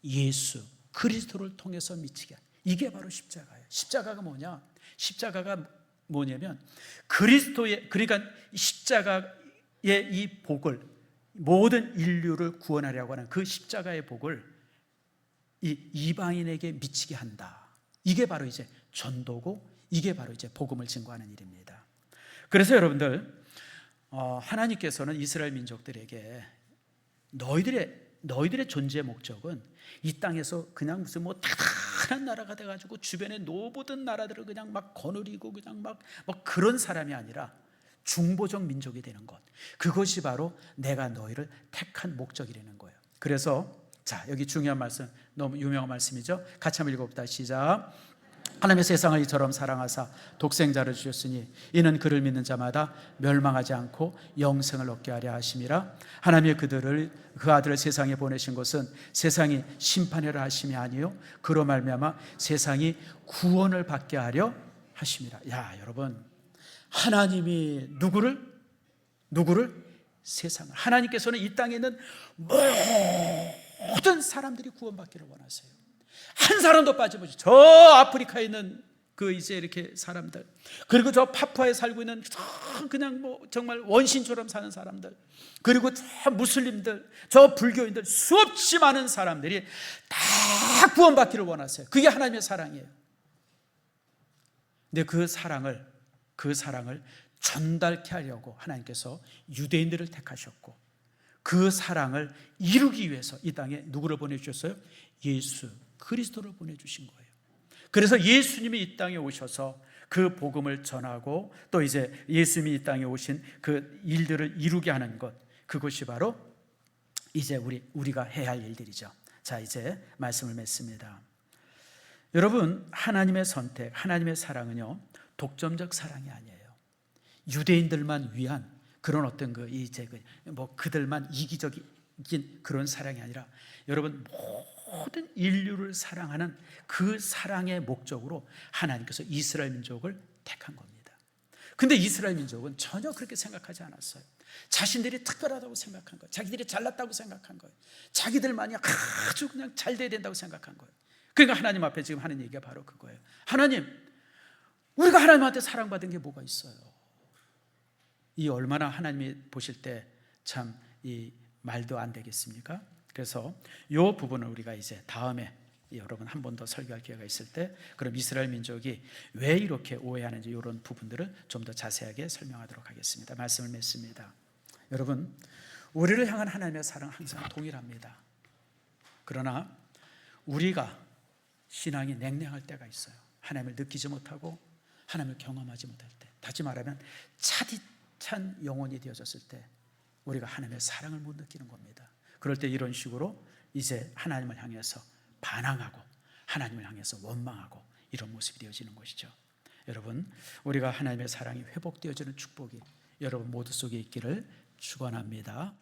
예수 그리스도를 통해서 미치게. 이게 바로 십자가예요. 십자가가 뭐냐? 십자가가 뭐냐면 그러니까 십자가의 이 복을, 모든 인류를 구원하려고 하는 그 십자가의 복을 이 이방인에게 미치게 한다. 이게 바로 이제 전도고, 이게 바로 이제 복음을 증거하는 일입니다. 그래서 여러분들, 하나님께서는 이스라엘 민족들에게 너희들의 존재의 목적은 이 땅에서 그냥 무슨 대단한 나라가 돼가지고 주변의 모든 나라들을 그냥 막 거느리고 그냥 막 그런 사람이 아니라 중보적 민족이 되는 것, 그것이 바로 내가 너희를 택한 목적이라는 거예요. 그래서 자, 여기 중요한 말씀, 너무 유명한 말씀이죠. 같이 한번 읽어봅시다. 시작. 하나님의 세상을 이처럼 사랑하사 독생자를 주셨으니 이는 그를 믿는 자마다 멸망하지 않고 영생을 얻게 하려 하심이라. 하나님이 그 아들을 세상에 보내신 것은 세상이 심판하려 하심이 아니요 그로 말미암아 세상이 구원을 받게 하려 하심이라. 야, 여러분, 하나님이 누구를 세상을, 하나님께서는 이 땅에 있는 모든 사람들이 구원받기를 원하세요. 한 사람도 빠짐없이, 저 아프리카에 있는 이렇게 사람들, 그리고 저 파푸아에 살고 있는 그냥 정말 원신처럼 사는 사람들, 그리고 저 무슬림들, 저 불교인들, 수없이 많은 사람들이 다 구원받기를 원하세요. 그게 하나님의 사랑이에요. 근데 그 사랑을 전달케 하려고 하나님께서 유대인들을 택하셨고, 그 사랑을 이루기 위해서 이 땅에 누구를 보내주셨어요? 예수 그리스도를 보내주신 거예요. 그래서 예수님이 이 땅에 오셔서 그 복음을 전하고 또 이제 예수님이 이 땅에 오신 그 일들을 이루게 하는 것, 그것이 바로 이제 우리가 해야 할 일들이죠. 자, 이제 말씀을 맺습니다. 여러분, 하나님의 선택, 하나님의 사랑은요, 독점적 사랑이 아니에요. 유대인들만 위한 그런 어떤 그들만 이기적인 그런 사랑이 아니라, 여러분, 모든 인류를 사랑하는 그 사랑의 목적으로 하나님께서 이스라엘 민족을 택한 겁니다. 근데 이스라엘 민족은 전혀 그렇게 생각하지 않았어요. 자신들이 특별하다고 생각한 거예요. 자기들이 잘났다고 생각한 거예요. 자기들만이 아주 그냥 잘 돼야 된다고 생각한 거예요. 그러니까 하나님 앞에 지금 하는 얘기가 바로 그거예요. 하나님, 우리가 하나님한테 사랑받은 게 뭐가 있어요? 이 얼마나 하나님이 보실 때 참 이 말도 안 되겠습니까? 그래서 이 부분을 우리가 이제 다음에 여러분 한 번 더 설교할 기회가 있을 때, 그럼 이스라엘 민족이 왜 이렇게 오해하는지 이런 부분들을 좀 더 자세하게 설명하도록 하겠습니다. 말씀을 맺습니다. 여러분, 우리를 향한 하나님의 사랑은 항상 동일합니다. 그러나 우리가 신앙이 냉랭할 때가 있어요. 하나님을 느끼지 못하고 하나님을 경험하지 못할 때, 다시 말하면 차디찬 영혼이 되어졌을 때 우리가 하나님의 사랑을 못 느끼는 겁니다. 그럴 때 이런 식으로 이제 하나님을 향해서 반항하고 하나님을 향해서 원망하고 이런 모습이 되어지는 것이죠. 여러분, 우리가 하나님의 사랑이 회복되어지는 축복이 여러분 모두 속에 있기를 축원합니다.